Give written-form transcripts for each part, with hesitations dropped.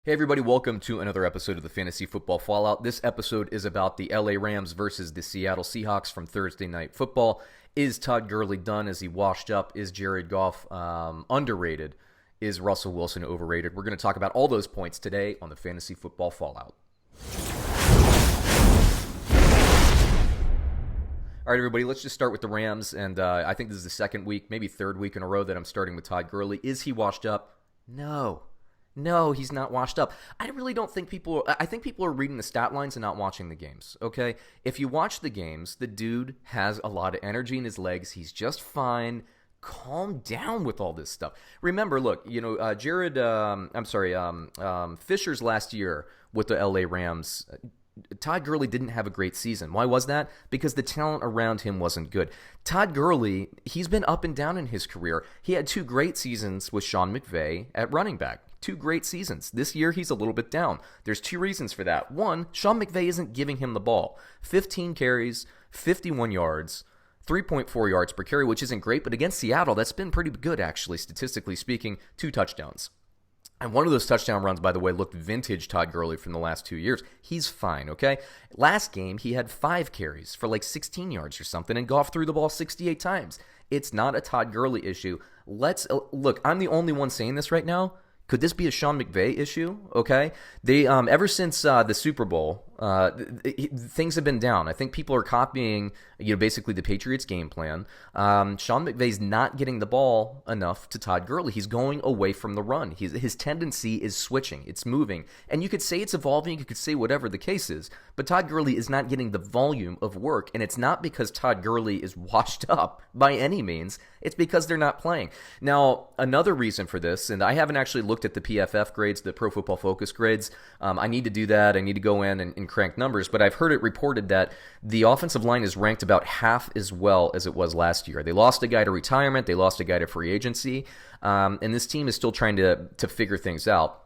Hey everybody, welcome to another episode of the Fantasy Football Fallout. This episode is about the LA Rams versus the Seattle Seahawks from Thursday Night Football. Is Todd Gurley done? Is he washed up? Is Jared Goff underrated? Is Russell Wilson overrated? We're going to talk about all those points today on the Fantasy Football Fallout. All right, everybody, let's just start with the Rams. And I think this is the second week, maybe third week in a row that I'm starting with Todd Gurley. Is he washed up? No, he's not washed up. I really don't think I think people are reading the stat lines and not watching the games, okay? If you watch the games, the dude has a lot of energy in his legs. He's just fine. Calm down with all this stuff. Remember, look, Fisher's last year with the LA Rams, Todd Gurley didn't have a great season. Why was that? Because the talent around him wasn't good. Todd Gurley, he's been up and down in his career. He had two great seasons with Sean McVay at running back. Two great seasons. This year, he's a little bit down. There's two reasons for that. One, Sean McVay isn't giving him the ball. 15 carries, 51 yards, 3.4 yards per carry, which isn't great, but against Seattle, that's been pretty good, actually, statistically speaking. 2 touchdowns. And one of those touchdown runs, by the way, looked vintage Todd Gurley from the last 2 years. He's fine, okay? Last game, he had 5 carries for like 16 yards or something, and Goff threw the ball 68 times. It's not a Todd Gurley issue. Look, I'm the only one saying this right now. Could this be a Sean McVay issue? Okay, they ever since the Super Bowl, things have been down. I think people are copying, basically the Patriots' game plan. Sean McVay's not getting the ball enough to Todd Gurley. He's going away from the run. His tendency is switching. It's moving, and you could say it's evolving. You could say whatever the case is, but Todd Gurley is not getting the volume of work, and it's not because Todd Gurley is washed up by any means. It's because they're not playing. Now, another reason for this, and I haven't actually looked at the PFF grades, the Pro Football Focus grades. I need to do that. I need to go in and crank numbers, but I've heard it reported that the offensive line is ranked about half as well as it was last year. They lost a guy to retirement. They lost a guy to free agency, and this team is still trying to figure things out.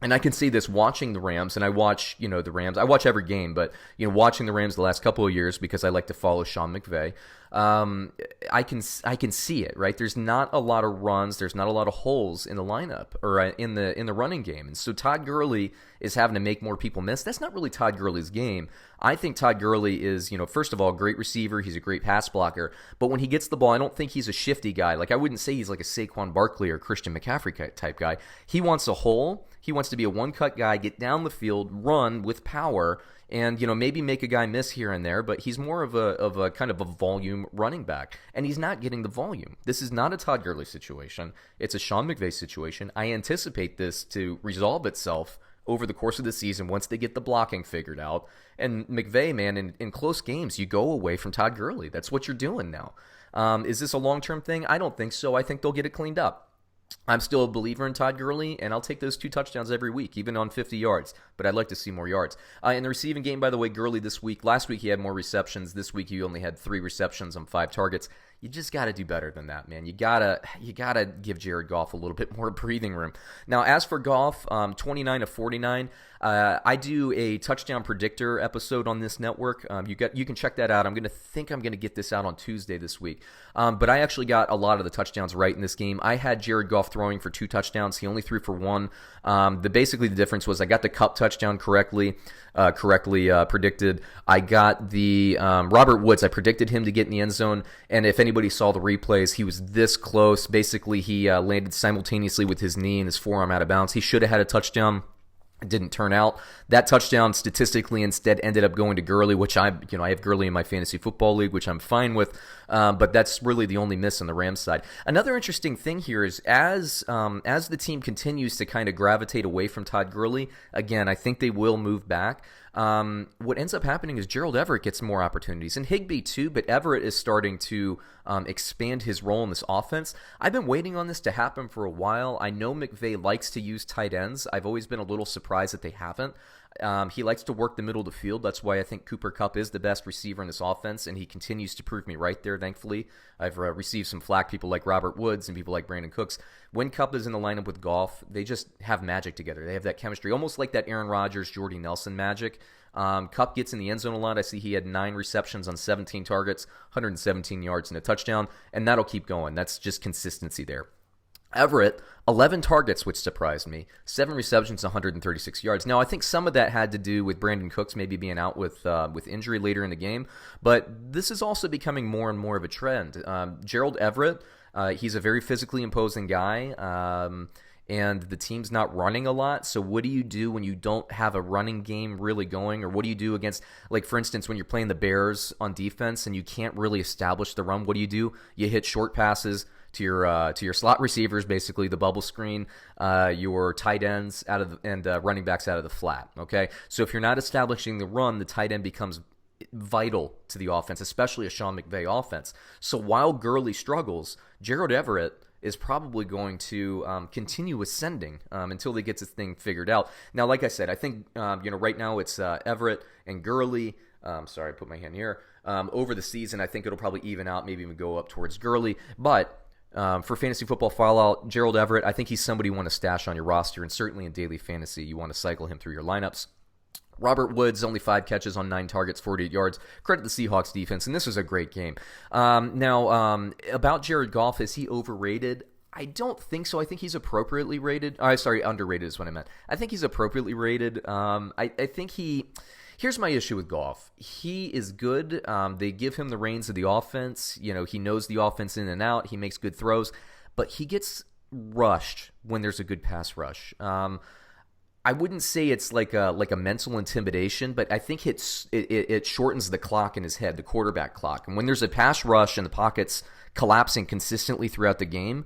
And I can see this watching the Rams, and I watch, the Rams. I watch every game, but, watching the Rams the last couple of years because I like to follow Sean McVay, I can see it, right? There's not a lot of runs. There's not a lot of holes in the lineup or in the running game. And so Todd Gurley is having to make more people miss. That's not really Todd Gurley's game. I think Todd Gurley is, first of all, a great receiver. He's a great pass blocker. But when he gets the ball, I don't think he's a shifty guy. Like, I wouldn't say he's like a Saquon Barkley or Christian McCaffrey type guy. He wants a hole. He wants to be a one-cut guy, get down the field, run with power, and maybe make a guy miss here and there, but he's more of a kind of a volume running back, and he's not getting the volume. This is not a Todd Gurley situation. It's a Sean McVay situation. I anticipate this to resolve itself over the course of the season once they get the blocking figured out. And McVay, man, in close games, you go away from Todd Gurley. That's what you're doing now. Is this a long-term thing? I don't think so. I think they'll get it cleaned up. I'm still a believer in Todd Gurley, and I'll take those 2 touchdowns every week, even on 50 yards, but I'd like to see more yards. In the receiving game, by the way, Gurley last week he had more receptions. This week he only had 3 receptions on 5 targets. You just got to do better than that, man. You gotta give Jared Goff a little bit more breathing room. Now, as for Goff, 29 of 49. I do a touchdown predictor episode on this network. You can check that out. I'm gonna get this out on Tuesday this week. But I actually got a lot of the touchdowns right in this game. I had Jared Goff throwing for 2 touchdowns. He only threw for 1. Basically the difference was I got the Kupp touchdown correctly predicted. I got the Robert Woods. I predicted him to get in the end zone, and if anybody saw the replays, he was this close. Basically, he landed simultaneously with his knee and his forearm out of bounds. He should have had a touchdown. It didn't turn out. That touchdown statistically instead ended up going to Gurley, which I have Gurley in my fantasy football league, which I'm fine with. But that's really the only miss on the Rams side. Another interesting thing here is as the team continues to kind of gravitate away from Todd Gurley, again, I think they will move back. What ends up happening is Gerald Everett gets more opportunities, and Higbee too, but Everett is starting to expand his role in this offense. I've been waiting on this to happen for a while. I know McVay likes to use tight ends. I've always been a little surprised that they haven't. He likes to work the middle of the field. That's why I think Cooper Kupp is the best receiver in this offense, and he continues to prove me right there, thankfully. I've received some flack, people like Robert Woods and people like Brandin Cooks. When Kupp is in the lineup with Goff, they just have magic together. They have that chemistry, almost like that Aaron Rodgers, Jordy Nelson magic. Kupp gets in the end zone a lot. I see he had 9 receptions on 17 targets, 117 yards and a touchdown, and that'll keep going. That's just consistency there. Everett, 11 targets, which surprised me. 7 receptions, 136 yards. Now, I think some of that had to do with Brandin Cooks maybe being out with injury later in the game, but this is also becoming more and more of a trend. Gerald Everett, he's a very physically imposing guy, and the team's not running a lot. So what do you do when you don't have a running game really going? Or what do you do against, like, for instance, when you're playing the Bears on defense and you can't really establish the run? What do? You hit short passes to your slot receivers, basically the bubble screen, your tight ends and running backs out of the flat. Okay, so if you're not establishing the run, the tight end becomes vital to the offense, especially a Sean McVay offense. So while Gurley struggles, Gerald Everett is probably going to continue ascending until they get this thing figured out. Now, like I said, I think right now it's Everett and Gurley. Sorry, I put my hand here. Over the season, I think it'll probably even out, maybe even go up towards Gurley. But for fantasy football fallout, Gerald Everett, I think he's somebody you want to stash on your roster, and certainly in daily fantasy, you want to cycle him through your lineups. Robert Woods, only 5 catches on 9 targets, 48 yards. Credit the Seahawks defense, and this was a great game. Now, about Jared Goff, is he overrated? I don't think so. I think he's appropriately rated. Underrated is what I meant. I think he's appropriately rated. I think here's my issue with Goff. He is good. They give him the reins of the offense. He knows the offense in and out. He makes good throws, but he gets rushed when there's a good pass rush. I wouldn't say it's like a mental intimidation, but I think it shortens the clock in his head, the quarterback clock. And when there's a pass rush and the pocket's collapsing consistently throughout the game,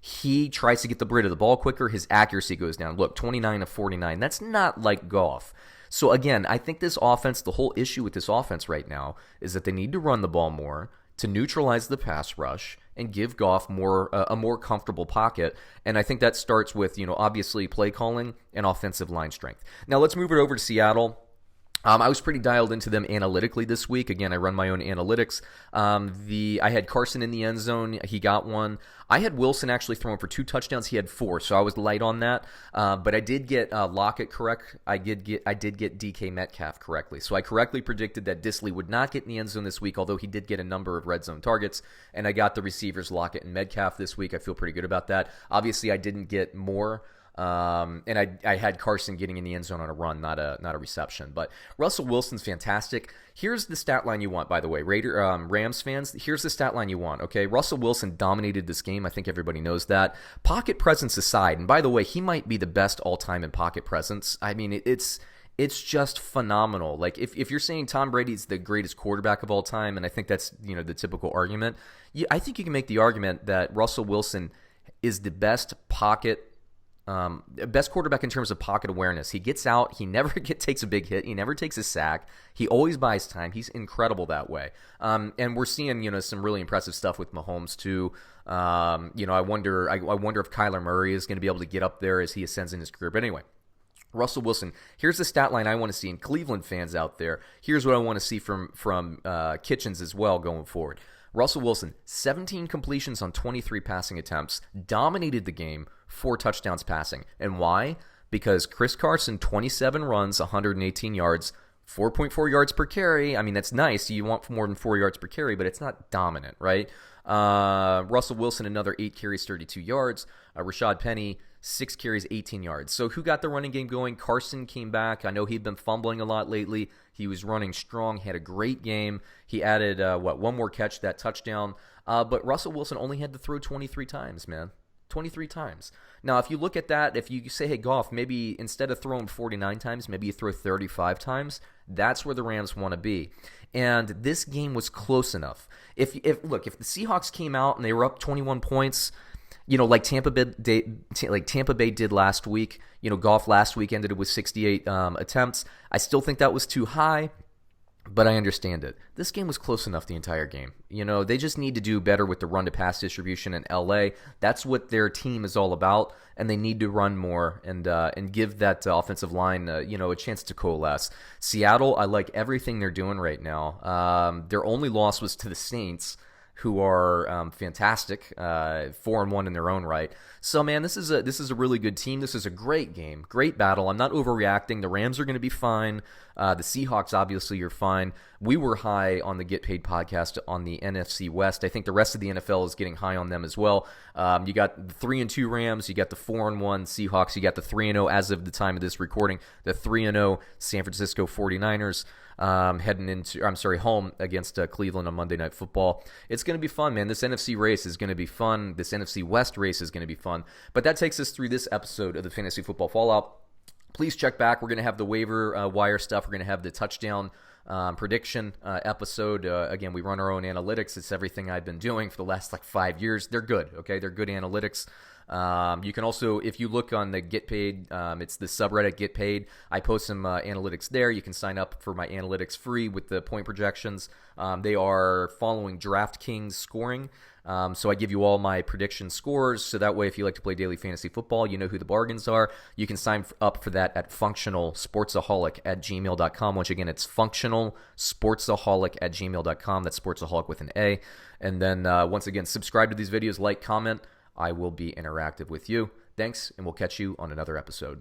he tries to get the rid of the ball quicker. His accuracy goes down. Look, 29 of 49. That's not like Goff. So again, I think this offense, the whole issue with this offense right now is that they need to run the ball more to neutralize the pass rush and give Goff a more comfortable pocket. And I think that starts with, obviously play calling and offensive line strength. Now let's move it over to Seattle. I was pretty dialed into them analytically this week. Again, I run my own analytics. I had Carson in the end zone. He got one. I had Wilson actually throwing for 2 touchdowns. He had 4, so I was light on that. But I did get Lockett correct. I did get DK Metcalf correctly. So I correctly predicted that Disley would not get in the end zone this week, although he did get a number of red zone targets. And I got the receivers Lockett and Metcalf this week. I feel pretty good about that. Obviously, I didn't get more. And I had Carson getting in the end zone on a run, not a reception. But Russell Wilson's fantastic. Here's the stat line you want, by the way, Rams fans. Here's the stat line you want. Okay, Russell Wilson dominated this game. I think everybody knows that. Pocket presence aside, and by the way, he might be the best all time in pocket presence. I mean, it's just phenomenal. Like if you're saying Tom Brady's the greatest quarterback of all time, and I think that's the typical argument. I think you can make the argument that Russell Wilson is the best best quarterback in terms of pocket awareness. He gets out. He never takes a big hit. He never takes a sack. He always buys time. He's incredible that way. And we're seeing some really impressive stuff with Mahomes too. I wonder if Kyler Murray is going to be able to get up there as he ascends in his career. But anyway, Russell Wilson. Here's the stat line I want to see. And Cleveland fans out there, here's what I want to see from Kitchens as well going forward. Russell Wilson, 17 completions on 23 passing attempts, dominated the game, 4 touchdowns passing. And why? Because Chris Carson, 27 runs, 118 yards, 4.4 yards per carry. I mean, that's nice. You want more than 4 yards per carry, but it's not dominant, right? Russell Wilson, another 8 carries, 32 yards. Rashaad Penny, 6 carries, 18 yards. So who got the running game going? Carson came back. I know he'd been fumbling a lot lately. He was running strong, had a great game. He added, one more catch, that touchdown. But Russell Wilson only had to throw 23 times, man. 23 times. Now, if you look at that, if you say, hey, Goff, maybe instead of throwing 49 times, maybe you throw 35 times, that's where the Rams want to be. And this game was close enough. If the Seahawks came out and they were up 21 points, like Tampa Bay did last week. Goff last week ended it with 68 attempts. I still think that was too high, but I understand it. This game was close enough the entire game. They just need to do better with the run-to-pass distribution in L.A. That's what their team is all about, and they need to run more and give that offensive line a chance to coalesce. Seattle, I like everything they're doing right now. Their only loss was to the Saints, who are fantastic, 4-1 in their own right. So, man, this is a really good team. This is a great game, great battle. I'm not overreacting. The Rams are going to be fine. The Seahawks, obviously, are fine. We were high on the Get Paid podcast on the NFC West. I think the rest of the NFL is getting high on them as well. You got the 3-2 Rams, you got the 4-1 Seahawks, you got the 3-0 as of the time of this recording, the 3-0 San Francisco 49ers. Home against Cleveland on Monday Night Football. It's going to be fun, man. This NFC race is going to be fun. This NFC West race is going to be fun. But that takes us through this episode of the Fantasy Football Fallout. Please check back. We're going to have the waiver wire stuff. We're going to have the touchdown prediction episode. Again, we run our own analytics. It's everything I've been doing for the last 5 years. They're good, okay? They're good analytics. You can also, if you look on the Get Paid, it's the subreddit Get Paid. I post some analytics there. You can sign up for my analytics free with the point projections. They are following DraftKings scoring. So I give you all my prediction scores. So that way, if you like to play daily fantasy football, you know who the bargains are. You can sign up for that at functionalsportsaholic@gmail.com. Once again, it's functionalsportsaholic@gmail.com. That's sportsaholic with an A. And then once again, subscribe to these videos, like, comment. I will be interactive with you. Thanks, and we'll catch you on another episode.